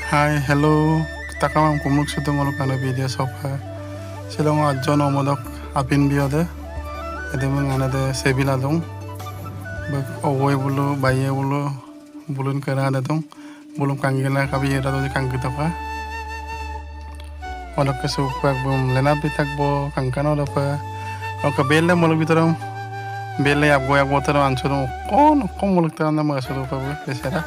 Hai, hello. Takam kumuk sudah ngolok kana video sofa. Silong ajon omodok apin biode. Ede mengana de sebila dong. Bak owe bulu baye bulu bulun kera ada dong. Bulun kanggila kabi ada dong kanggita pa. Odak kesupak bum lena bitak bo kangkano dapa. Oka belle molok bitaram. Belle ap goyak botaram ansuro. Kon molok taranda magasuro pa bo. Desera.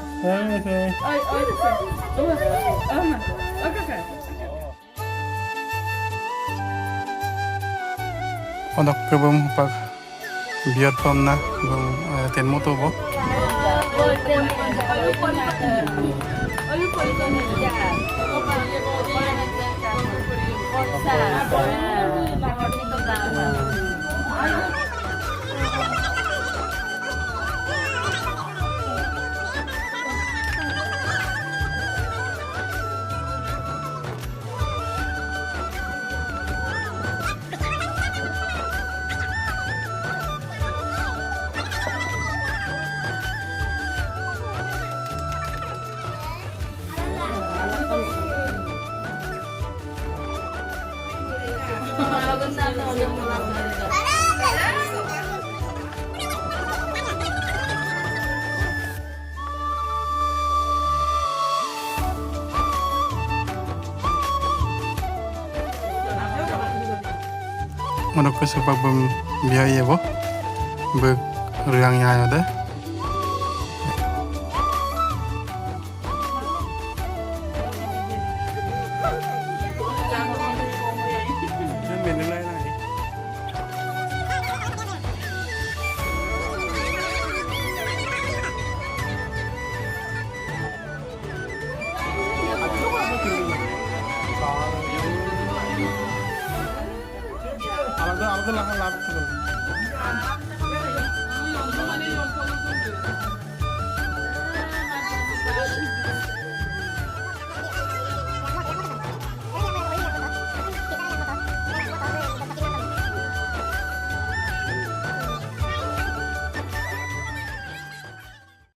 Odak kebum pak biar pamna bum ten moto bo. Odak kesupak bum biaya bo. Bek riangnya ada. Alam tu lah, alam tu.